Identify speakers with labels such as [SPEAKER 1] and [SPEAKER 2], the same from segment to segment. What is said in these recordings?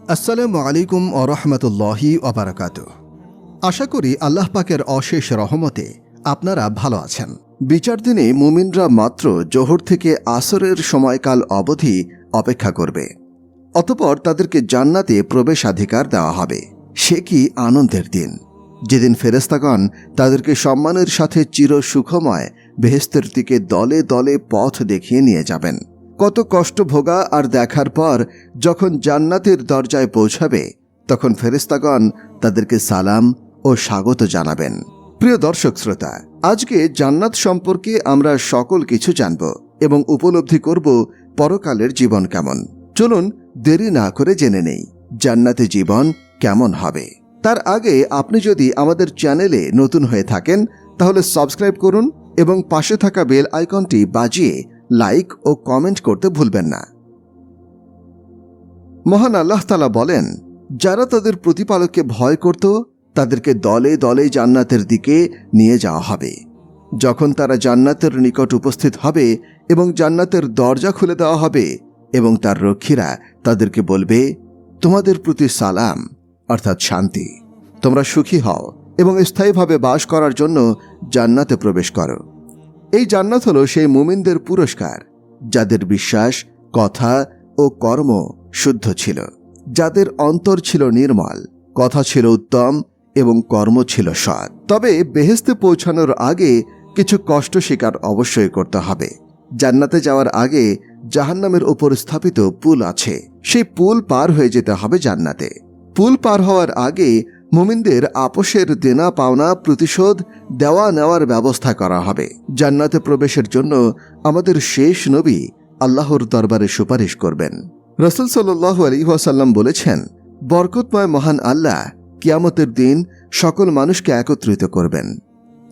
[SPEAKER 1] আসসালামু আলাইকুম ওয়া রাহমাতুল্লাহি ওয়া বারাকাতুহু। আশা করি আল্লাহ পাকের অশেষ রহমতে আপনারা ভালো আছেন। বিচার দিনে মুমিনরা মাত্র জোহর থেকে আসরের সময়কাল অবধি অপেক্ষা করবে, অতঃপর তাদেরকে জান্নাতে প্রবেশাধিকার দেওয়া হবে। সে কি আনন্দের দিন, যেদিন ফেরেশতাগণ তাদেরকে সম্মানের সাথে চির সুখময় বেহেশতের দিকে দলে দলে পথ দেখিয়ে নিয়ে যাবেন। কত কষ্ট ভোগা আর দেখার পর যখন জান্নাতের দরজায় পৌঁছাবে, তখন ফেরেশতাগণ তাদেরকে সালাম ও স্বাগত জানাবেন। প্রিয় দর্শক শ্রোতা, আজকে জান্নাত সম্পর্কে আমরা সকল কিছু জানব এবং উপলব্ধি করব পরকালের জীবন কেমন। চলুন দেরি না করে জেনে নেই জান্নাতে জীবন কেমন হবে। তার আগে আপনি যদি আমাদের চ্যানেলে নতুন হয়ে থাকেন তাহলে সাবস্ক্রাইব করুন এবং পাশে থাকা বেল আইকনটি বাজিয়ে লাইক ও কমেন্ট করতে ভুলবেন না। মহান আল্লাহ তাআলা বলেন, যারা তাদের প্রতিপালককে ভয় করত তাদেরকে দলে দলে জান্নাতের দিকে নিয়ে যাওয়া হবে। যখন তারা জান্নাতের নিকট উপস্থিত হবে এবং জান্নাতের দরজা খুলে দেওয়া হবে এবং তার রক্ষীরা তাদেরকে বলবে, তোমাদের প্রতি সালাম, অর্থাৎ শান্তি। তোমরা সুখী হও এবং স্থায়ীভাবে বাস করার জন্য জান্নাতে প্রবেশ করো। এই জান্নাত হল সেই মুমিনদের পুরস্কার যাদের বিশ্বাস, কথা ও কর্ম শুদ্ধ ছিল, যাদের অন্তর ছিল নির্মল, কথা ছিল উত্তম এবং কর্ম ছিল সৎ। তবে বেহেশতে পৌঁছানোর আগে কিছু কষ্ট স্বীকার অবশ্যই করতে হবে। জান্নাতে যাওয়ার আগে জাহান্নামের উপর স্থাপিত পুল আছে, সেই পুল পার হয়ে যেতে হবে জান্নাতে। পুল পার হওয়ার আগে মুমিনদের আপোষের দেনা পাওনা প্রতিশোধ দেওয়া নেওয়ার ব্যবস্থা করা হবে। জান্নাতে প্রবেশের জন্য আমাদের শেষ নবী আল্লাহর দরবারে সুপারিশ করবেন। রাসূল সাল্লাল্লাহু আলাইহি ওয়াসাল্লাম বলেছেন, বরকতময় মহান আল্লাহ কিয়ামতের দিন সকল মানুষকে একত্রিত করবেন।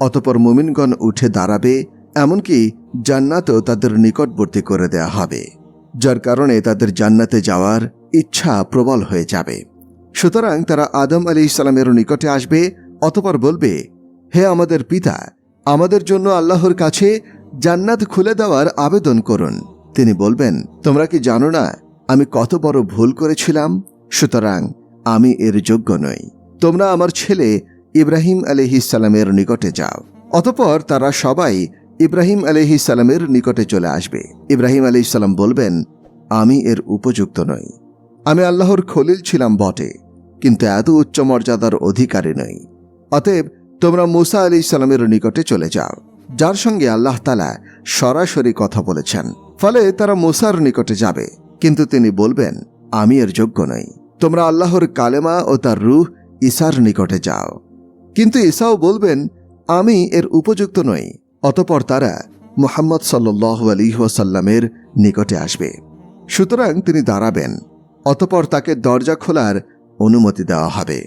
[SPEAKER 1] অতঃপর মুমিনগণ উঠে দাঁড়াবে, এমনকি জান্নাতও তাদের নিকটবর্তী করে দেয়া হবে, যার কারণে তাদের জান্নাতে যাওয়ার ইচ্ছা প্রবল হয়ে যাবে। সুতরাং তারা আদম আলাইহিস সালামের নিকটে আসবে, অতঃপর বলবে, হে আমাদের পিতা, আমাদের জন্য আল্লাহর কাছে জান্নাত খুলে দেওয়ার আবেদন করুন। তিনি বলবেন, তোমরা কি জানো না আমি কত বড় ভুল করেছিলাম? সুতরাং আমি এর যোগ্য নই। তোমরা আমার ছেলে ইব্রাহিম আলাইহিস সালামের নিকটে যাও। অতঃপর তারা সবাই ইব্রাহিম আলাইহিস সালামের নিকটে চলে আসবে। ইব্রাহিম আলাইহিস সালাম বলবেন, আমি এর উপযুক্ত নই। আমি আল্লাহর খলিল ছিলাম বটে, কিন্তু এত উচ্চ মর্যাদার অধিকারী নই। অতএব তোমরা মূসা আলাইহিস সালামের নিকটে চলে যাও, যার সঙ্গে আল্লাহ তাআলা সরাসরি কথা বলেছেন। ফলে তারা মূসার নিকটে যাবে, কিন্তু তিনি বলবেন, আমি এর যোগ্য নই। তোমরা আল্লাহর কালেমা ও তার রূহ ঈসার নিকটে যাও, কিন্তু ঈসাও বলবেন, আমি এর উপযুক্ত নই। অতঃপর তারা মুহাম্মদ সাল্লাল্লাহু আলাইহি ওয়াসাল্লামের নিকটে আসবে। সুতরাং তিনি দাঁড়াবেন, অতঃপর তাকে দরজা খোলার অনুমতি দেওয়া হবে।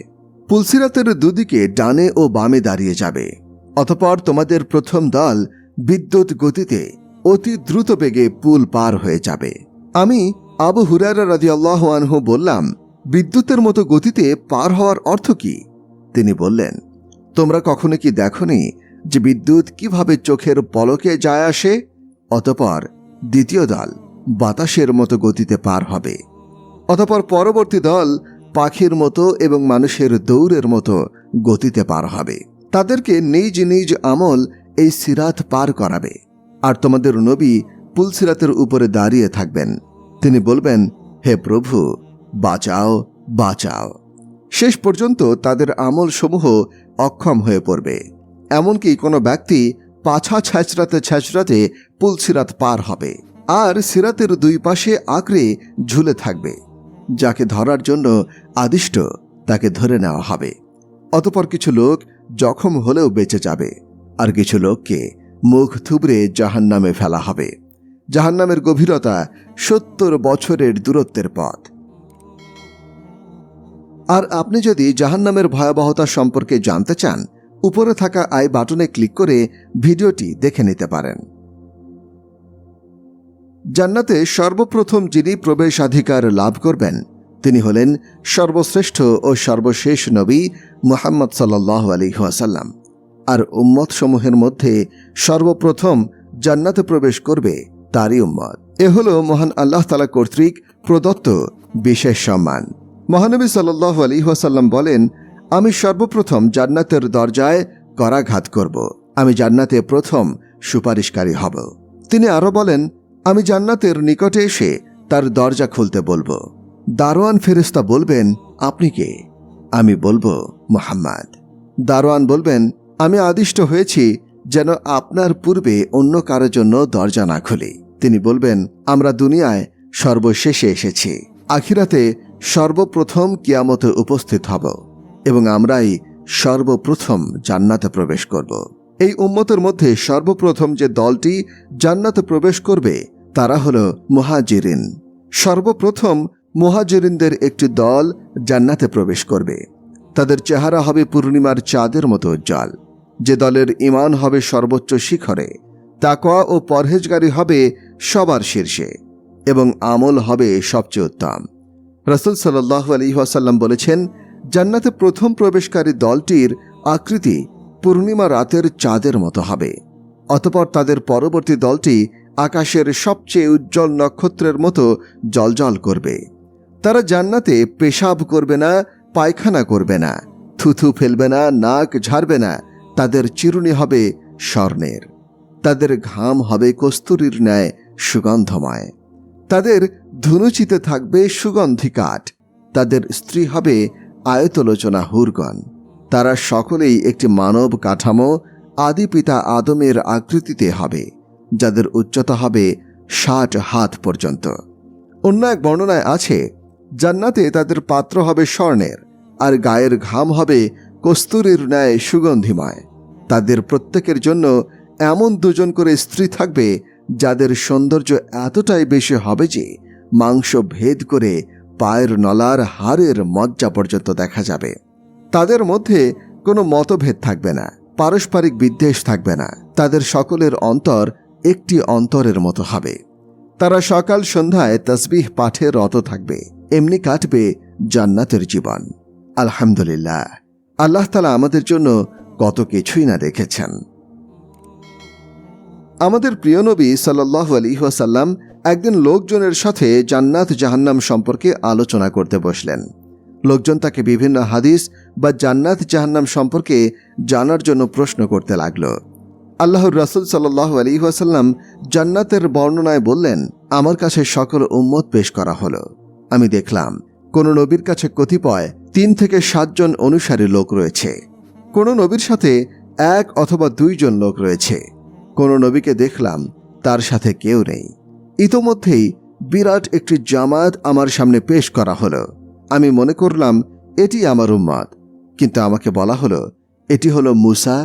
[SPEAKER 1] পুলসিরাতের দুদিকে ডানে ও বামে দাঁড়িয়ে যাবে। অতঃপর তোমাদের প্রথম দল বিদ্যুৎ গতিতে অতি দ্রুত বেগে পুল পার হয়ে যাবে। আমি আবু হুরায়রা রাদিয়াল্লাহু আনহু বললাম, বিদ্যুতের মতো গতিতে পার হওয়ার অর্থ কি? তিনি বললেন, তোমরা কখনো কি দেখনি যে বিদ্যুৎ কিভাবে চোখের পলকে যায় আসে? অতঃপর দ্বিতীয় দল বাতাসের মতো গতিতে পার হবে। অতঃপর পরবর্তী দল পাখির মতো এবং মানুষের দৌড়ের মতো গতিতে পার হবে। তাদেরকে নিজ নিজ আমল এই সিরাত পার করাবে। আর তোমাদের নবী পুলসিরাতের উপরে দাঁড়িয়ে থাকবেন। তিনি বলবেন, হে প্রভু, বাঁচাও, বাঁচাও। শেষ পর্যন্ত তাদের আমল সমূহ অক্ষম হয়ে পড়বে। এমনকি কোনো ব্যক্তি পাছা ছ্যাঁচড়াতে ছ্যাঁচড়াতে পুলসিরাত পার হবে, আর সিরাতের দুই পাশে আঁকড়ে ঝুলে থাকবে। যাকে ধরার জন্য আদিষ্ট তাকে ধরে নেওয়া হবে। অতঃপর কিছু লোক জখম হলেও বেঁচে যাবে, আর কিছু লোককে মুখ থুবড়ে জাহান্নামে ফেলা হবে। জাহান্নামের গভীরতা 70 বছরের দূরত্বের পথ। আর আপনি যদি জাহান্নামের ভয়াবহতা সম্পর্কে জানতে চান, উপরে থাকা আই বাটনে ক্লিক করে ভিডিওটি দেখে নিতে পারেন। জান্নাতে সর্বপ্রথম যিনি প্রবেশাধিকার লাভ করবেন তিনি হলেন সর্বশ্রেষ্ঠ ও সর্বশেষ নবী মুহাম্মদ সাল্লাল্লাহু আলাইহি ওয়াসাল্লাম। আর উম্মত সমূহের মধ্যে সর্বপ্রথম জান্নাতে প্রবেশ করবে তারই উম্মত। এ হলো মহান আল্লাহ তাআলা কর্তৃক প্রদত্ত বিশেষ সম্মান। মহানবী সাল্লাল্লাহু আলাইহি ওয়াসাল্লাম বলেন, আমি সর্বপ্রথম জান্নাতের দরজায় করাঘাত করব। আমি জান্নাতে প্রথম সুপারিশকারী হব। তিনি আরো বলেন, আমি জান্নাতের নিকটে এসে তার দরজা খুলতে বলবো। দারোয়ান ফেরেশতা বলবেন, আপনি কে? আমি বলবো, মুহাম্মদ। দারোয়ান বলবেন, আমি আদিষ্ট হয়েছি যেন আপনার পূর্বে অন্য কারোর জন্য দরজা না খুলি। তিনি বলবেন, আমরা দুনিয়ায় সর্বশেষে এসেছি, আখিরাতে সর্বপ্রথম কিয়ামতে উপস্থিত হব এবং আমরাই সর্বপ্রথম জান্নাতে প্রবেশ করব। এই উম্মতের মধ্যে সর্বপ্রথম যে দলটি জান্নাতে প্রবেশ করবে তারা হল মুহাজিরিন। সর্বপ্রথম মুহাজিরিনদের একটি দল জান্নাতে প্রবেশ করবে। তাদের চেহারা হবে পূর্ণিমার চাঁদের মতো উজ্জ্বল। যে দলের ঈমান হবে সর্বোচ্চ শিখরে, তাকওয়া ও পরহেজগারি হবে সবার শীর্ষে এবং আমল হবে সবচেয়ে উত্তম। রাসূল সাল্লাল্লাহু আলাইহি ওয়াসাল্লাম বলেছেন, জান্নাতে প্রথম প্রবেশকারী দলটির আকৃতি পূর্ণিমা রাতের চাঁদের মতো হবে। অতঃপর তাদের পরবর্তী দলটি আকাশের সবচেয়ে উজ্জ্বল নক্ষত্রের মতো জ্বলজ্বল করবে। তারা জান্নাতে পেশাব করবে না, পায়খানা করবে না, থুথু ফেলবে না, নাক ঝাড়বে না। তাদের চিরুনি হবে স্বর্ণের, তাদের ঘাম হবে কস্তুরীর ন্যায় সুগন্ধময়, তাদের ধুনুচিতে থাকবে সুগন্ধি কাঠ, তাদের স্ত্রী হবে আয়তলোচনা হুরগণ। তারা সকলেই একটি মানব কাঠামো আদি পিতা আদমের আকৃতিতে হবে, যাদের উচ্চতা হবে 60 হাত পর্যন্ত। অন্য এক বর্ণনায় আছে, জান্নাতে তাদের পাত্র হবে স্বর্ণের আর গায়ের ঘাম হবে কস্তুরীর ন্যায় সুগন্ধিময়। তাদের প্রত্যেকের জন্য এমন দুজন করে স্ত্রী থাকবে যাদের সৌন্দর্য এতটাই বেশি হবে যে মাংস ভেদ করে পায়ের নলার হাড়ের মজ্জা পর্যন্ত দেখা যাবে। তাদের মধ্যে কোনো মতভেদ থাকবে না, পারস্পরিক বিদ্বেষ থাকবে না। তাদের সকলের অন্তর একটি অন্তরের মতো হবে। তারা সকাল সন্ধ্যায় তাসবিহ পাঠে রত থাকবে। এমনি কাটবে জান্নাতের জীবন। আলহামদুলিল্লাহ, আল্লাহ তাআলা আমাদের জন্য কত কিছুই না রেখেছেন। আমাদের প্রিয় নবী সাল্লাল্লাহু আলাইহি ওয়াসাল্লাম একদিন লোকজনের সাথে জান্নাত জাহান্নাম সম্পর্কে আলোচনা করতে বসলেন। লোকজন তাকে বিভিন্ন হাদিস বা জান্নাত জাহান্নাম সম্পর্কে জানার জন্য প্রশ্ন করতে লাগল। আল্লাহর রাসূল সাল্লাল্লাহু আলাইহি ওয়াসাল্লাম জান্নাতের বর্ণনায় বললেন, আমার কাছে সকল উম্মত পেশ করা হলো। আমি দেখলাম কোন নবীর কাছে কতিপয় 3 থেকে 7 জন অনুসারী লোক রয়েছে, কোন নবীর সাথে 1 অথবা 2 জন লোক রয়েছে, কোন নবীকে দেখলাম তার সাথে কেউ নেই। ইতোমধ্যেই বিরাট একটি জামাত আমার সামনে পেশ করা হলো। আমি মনে করলাম এটি আমার উম্মত, কিন্তু আমাকে বলা হলো এটি হলো মুসা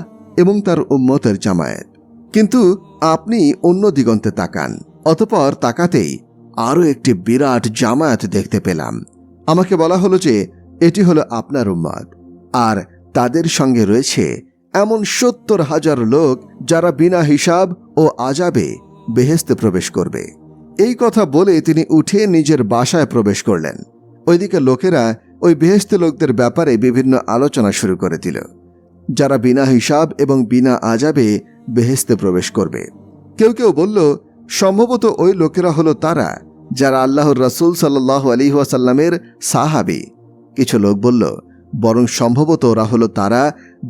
[SPEAKER 1] এবং তার উম্মতের জামায়াত। কিন্তু আপনি অন্য দিগন্তে তাকান। অতঃপর তাকাতেই আরও একটি বিরাট জামায়াত দেখতে পেলাম। আমাকে বলা হলো যে এটি হলো আপনার উম্মত, আর তাদের সঙ্গে রয়েছে এমন 70,000 লোক যারা বিনা হিসাব ও আযাবে বেহেশতে প্রবেশ করবে। এই কথা বলে তিনি উঠে নিজের বাসায় প্রবেশ করলেন। ওইদিকে লোকেরা ওই বেহেশতে লোকদের ব্যাপারে বিভিন্ন আলোচনা শুরু করে দিল, যারা বিনা হিসাব এবং বিনা আযাবে বেহেশতে প্রবেশ করবে। কেউ কেউ বলল, সম্ভবত ওই লোকেরা হলো তারা যারা আল্লাহর রাসূল সাল্লাল্লাহু আলাইহি ওয়াসাল্লামের সাহাবী। কিছু লোক বলল, বরং সম্ভবত ওরা হলো তারা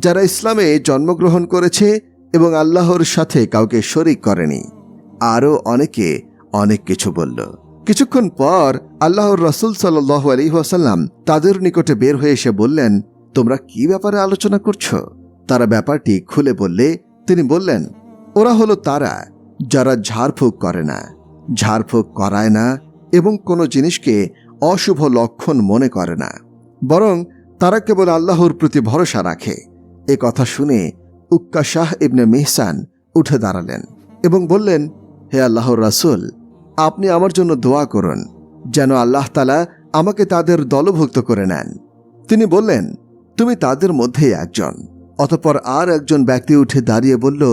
[SPEAKER 1] যারা ইসলামে জন্মগ্রহণ করেছে এবং আল্লাহর সাথে কাউকে শরীক করেনি। আরও অনেকে অনেক কিছু বলল। কিছুক্ষণ পর আল্লাহর রাসূল সাল্লাল্লাহু আলাইহি ওয়াসাল্লাম তাদের নিকটে বের হয়ে এসে বললেন, তোমরা কি ব্যাপারে আলোচনা করছো? তারা ব্যাপারটি খুলে বললে তিনি বললেন, ওরা হলো তারা যারা ঝাড়ফুঁক করে না, ঝাড়ফুঁক করায় না এবং কোনো জিনিসকে অশুভ লক্ষণ মনে করে না, বরং তারা কেবল আল্লাহর প্রতি ভরসা রাখে। এ কথা শুনে উক্কাশাহ ইবনে মিহসান উঠে দাঁড়ালেন এবং বললেন, হে আল্লাহর রাসূল, আপনি আমার জন্য দোয়া করুন যেন আল্লাহ তাআলা আমাকে তাদের দলভুক্ত করে নেন। তিনি বললেন, তুমি তাদের মধ্যেই একজন। অতঃপর আর একজন ব্যক্তি উঠে দাঁড়িয়ে বলল,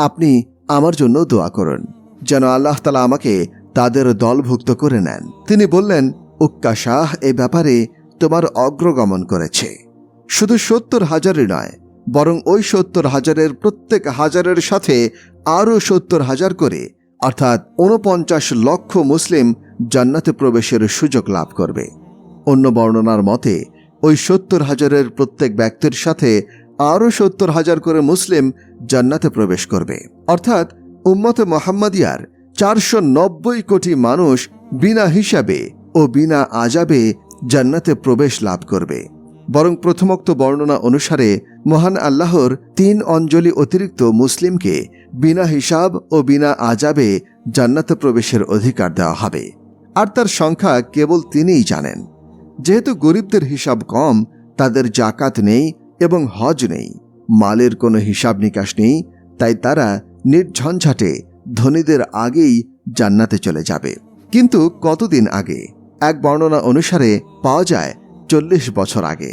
[SPEAKER 1] আপনি আমার জন্য দোয়া করুন যেন আল্লাহ তাআলা আমাকে তাদের দলভুক্ত করে নেন। তিনি বললেন, উক্কাশাহ এই ব্যাপারে তোমার অগ্রগমন করেছে। শুধু 70,000 নয়, বরং ওই 70,000-এর প্রত্যেক হাজারের সাথে আরও 70,000 করে, অর্থাৎ 49 লক্ষ মুসলিম জান্নাতে প্রবেশের সুযোগ লাভ করবে। অন্য বর্ণনার মতে ওই 70,000-এর প্রত্যেক ব্যক্তির সাথে আরও 70,000 করে মুসলিম জান্নাতে প্রবেশ করবে। অর্থাৎ উম্মতে মুহাম্মাদিয়ার 490 কোটি মানুষ বিনা হিসাবে ও বিনা আযাবে জান্নাতে প্রবেশ লাভ করবে। বরং প্রথমোক্ত বর্ণনা অনুসারে মহান আল্লাহর 3 অঞ্জলি অতিরিক্ত মুসলিমকে বিনা হিসাব ও বিনা আযাবে জান্নাতে প্রবেশের অধিকার দেওয়া হবে, আর তার সংখ্যা কেবল তিনিই জানেন। যেহেতু গরিবদের হিসাব কম, তাদের জাকাত নেই এবং হজ নেই, মালের কোনো হিসাব নিকাশ নেই, তাই তারা নির্ঝঞ্ঝাটে ধনীদের আগেই জান্নাতে চলে যাবে। কিন্তু কতদিন আগে? এক বর্ণনা অনুসারে পাওয়া যায় 40 বছর আগে।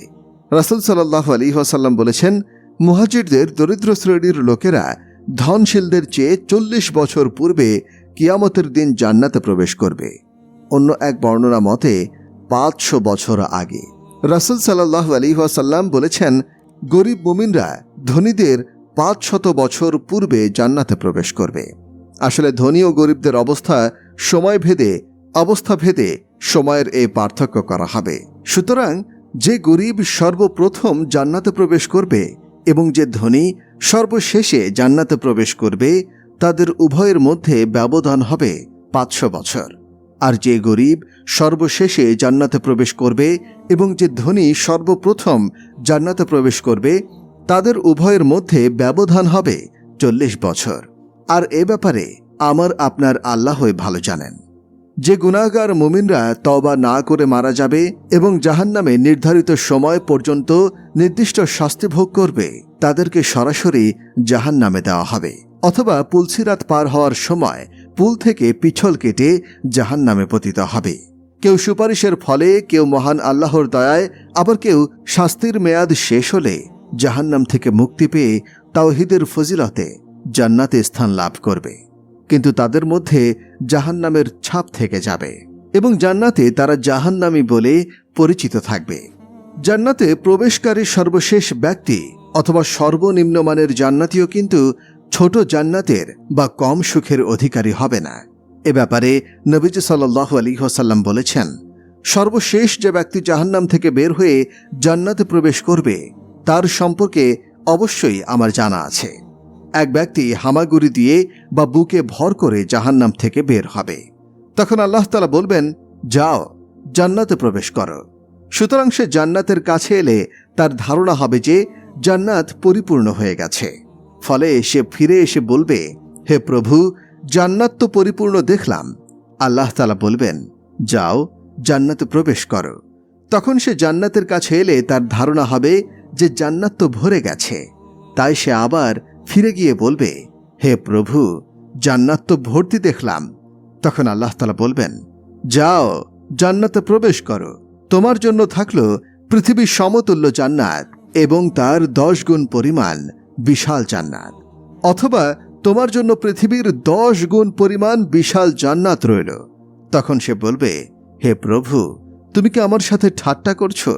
[SPEAKER 1] রাসূল সাল্লাল্লাহু আলাইহি ওয়াসাল্লাম বলেছেন, মুহাজিরদের দরিদ্র শ্রেণীর লোকেরা ধনশীলদের চেয়ে 40 বছর পূর্বে কিয়ামতের দিন জান্নাতে প্রবেশ করবে। অন্য এক বর্ণনা মতে 500 বছর আগে। রাসূল সাল্লাল্লাহু আলাইহি ওয়াসাল্লাম বলেছেন, গরিব মুমিনরা ধনীদের 500 বছর পূর্বে জান্নাতে প্রবেশ করবে। আসলে ধনী ও গরিবদের অবস্থা ভেদে সময়ের এই পার্থক্য করা হবে। সুতরাং যে গরিব সর্বপ্রথম জান্নাতে প্রবেশ করবে এবং যে ধনী সর্বশেষে জান্নাতে প্রবেশ করবে, তাদের উভয়ের মধ্যে ব্যবধান হবে 500 বছর। আর যে গরিব সর্বশেষে জান্নাতে প্রবেশ করবে এবং যে ধনী সর্বপ্রথম জান্নাতে প্রবেশ করবে, তাদের উভয়ের মধ্যে ব্যবধান হবে 40 বছর। আর এ ব্যাপারে আমার আপনার আল্লাহই ভালো জানেন। যে গুনাহগার মুমিনরা তওবা না করে মারা যাবে এবং জাহান্নামে নির্ধারিত সময় পর্যন্ত নির্দিষ্ট শাস্তি ভোগ করবে, তাদেরকে সরাসরি জাহান্নামে দেওয়া হবে, অথবা পুলসিরাত পার হওয়ার সময় পুল থেকে পিছল কেটে জাহান্নামে পতিত হবে। কেউ সুপারিশের ফলে, কেউ মহান আল্লাহর দয়ায়, আবার কেউ শাস্তির মেয়াদ শেষ হলে জাহান্নাম থেকে মুক্তি পেয়ে তাওহীদের ফজিলতে জান্নাতে স্থান লাভ করবে। কিন্তু তাদের মধ্যে জাহান্নামের ছাপ থেকে যাবে এবং জান্নাতে তারা জাহান্নামী বলে পরিচিত থাকবে। জান্নাতে প্রবেশকারী সর্বশেষ ব্যক্তি অথবা সর্বনিম্ন মানের জান্নাতীও কিন্তু ছোট জান্নাতের বা কম সুখের অধিকারী হবে না। এ ব্যাপারে নবীজি সাল্লাল্লাহু আলাইহি ওয়াসাল্লাম বলেছেন, সর্বশেষ যে ব্যক্তি জাহান্নাম থেকে বের হয়ে জান্নাতে প্রবেশ করবে, তার সম্পর্কে অবশ্যই আমার জানা আছে। এক ব্যক্তি হামাগুড়ি দিয়ে বা বুকে ভর করে জাহান্নাম থেকে বের হবে। তখন আল্লাহ তাআলা বলবেন, যাও, জান্নাতে প্রবেশ করো। সুতরাং সে জান্নাতের কাছে এলে তার ধারণা হবে যে জান্নাত পরিপূর্ণ হয়ে গেছে। ফলে সে ফিরে এসে বলবে, হে প্রভু, জান্নাত তো পরিপূর্ণ দেখলাম। আল্লাহ তাআলা বলবেন, যাও, জান্নাতে প্রবেশ করো। তখন সে জান্নাতের কাছে এলে তার ধারণা হবে যে জান্নাত তো ভরে গেছে। তাই সে আবার ফিরে গিয়ে বলবে, হে প্রভু, জান্নাত তো ভর্তি দেখলাম। তখন আল্লাহ তাআলা বলবেন, যাও, জান্নাতে প্রবেশ করো। তোমার জন্য থাকলো পৃথিবীর সমতুল্য জান্নাত এবং তার 10 গুণ পরিমাণ বিশাল জান্নাত, অথবা তোমার জন্য পৃথিবীর 10 গুণ পরিমাণ বিশাল জান্নাত রইল। তখন সে বলবে, হে প্রভু, তুমি কি আমার সাথে ঠাট্টা করছো,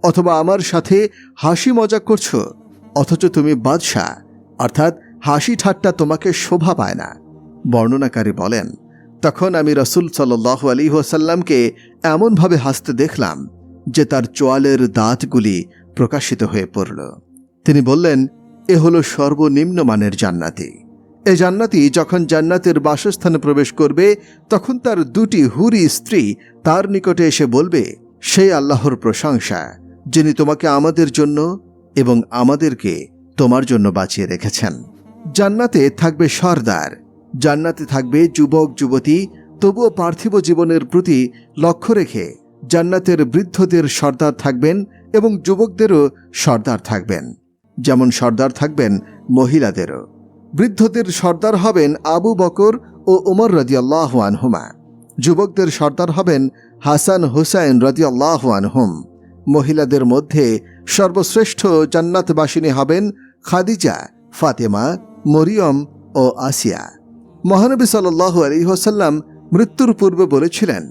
[SPEAKER 1] অথবা আমার সাথে হাসি মজাক করছো? অথচ তুমি বাদশাহ, অর্থাৎ হাসি ঠাট্টা তোমাকে শোভা পায় না। বর্ণনাকারী বলেন, তখন আমি রাসূল সাল্লাল্লাহু আলাইহি ওয়াসাল্লামকে এমনভাবে হাসতে দেখলাম যে তার চোয়ালের দাঁতগুলি প্রকাশিত হয়ে পড়ল। তিনি বললেন, এ হলো সর্বনিম্ন মানের জান্নাতি। এ জান্নাতি যখন জান্নাতের বাসস্থানে প্রবেশ করবে, তখন তার 2টি হুরি স্ত্রী তার নিকটে এসে বলবে, সেই আল্লাহর প্রশংসা যিনি তোমাকে আমাদের জন্য এবং আমাদেরকে তোমার জন্য বাঁচিয়ে রেখেছেন। জান্নাতে থাকবে সর্দার, জান্নাতে থাকবে যুবক যুবতী। তবুও পার্থিব জীবনের প্রতি লক্ষ্য রেখে জান্নাতের বৃদ্ধদের সর্দার থাকবেন এবং যুবকদেরও সর্দার থাকবেন। যেমন সর্দার থাকবেন মহিলাদেরও। বৃদ্ধদের সর্দার হবেন আবু বকর ও উমর রাদিয়াল্লাহু আনহুমা। যুবকদের সর্দার হবেন হাসান হুসাইন রাদিয়াল্লাহু আনহুম। মহিলাদের মধ্যে সর্বশ্রেষ্ঠ জান্নাতবাসিনী হবেন খাদিজা, ফাতেমা, মরিয়ম ও আসিয়া। মহানবী সাল্লাল্লাহু আলাইহি ওয়াসাল্লাম মৃত্যুর পূর্বে বলেছিলেন,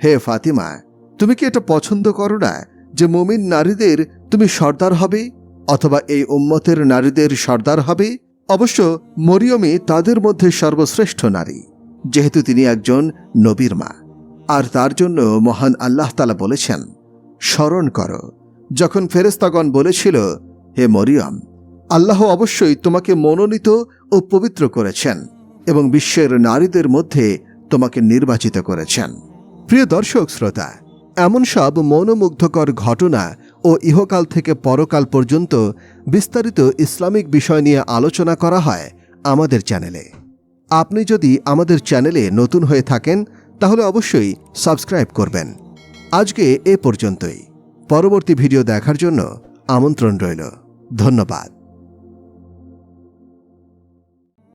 [SPEAKER 1] হে ফাতিমা, তুমি কি এটা পছন্দ করো না যে মুমিন নারীদের তুমি সর্দার হবে, অথবা এই উম্মতের নারীদের সর্দার হবে? অবশ্য মরিয়মই তাদের মধ্যে সর্বশ্রেষ্ঠ নারী, যেহেতু তিনি একজন নবীর মা। আর তার জন্য মহান আল্লাহ তাআলা বলেছেন, স্মরণ করো যখন ফেরেশতাগণ বলেছিল, হে মরিয়ম, আল্লাহ অবশ্যই তোমাকে মনোনীত ও পবিত্র করেছেন এবং বিশ্বের নারীদের মধ্যে তোমাকে নির্বাচিত করেছেন। প্রিয় দর্শক শ্রোতা, এমন সব মনোমুগ্ধকর ঘটনা ও ইহকাল থেকে পরকাল পর্যন্ত বিস্তারিত ইসলামিক বিষয় নিয়ে আলোচনা করা হয় আমাদের চ্যানেলে। আপনি যদি আমাদের চ্যানেলে নতুন হয়ে থাকেন তাহলে অবশ্যই সাবস্ক্রাইব করবেন। আজকে এ পর্যন্তই। পরবর্তী ভিডিও দেখার জন্য আমন্ত্রণ রইল। ধন্যবাদ।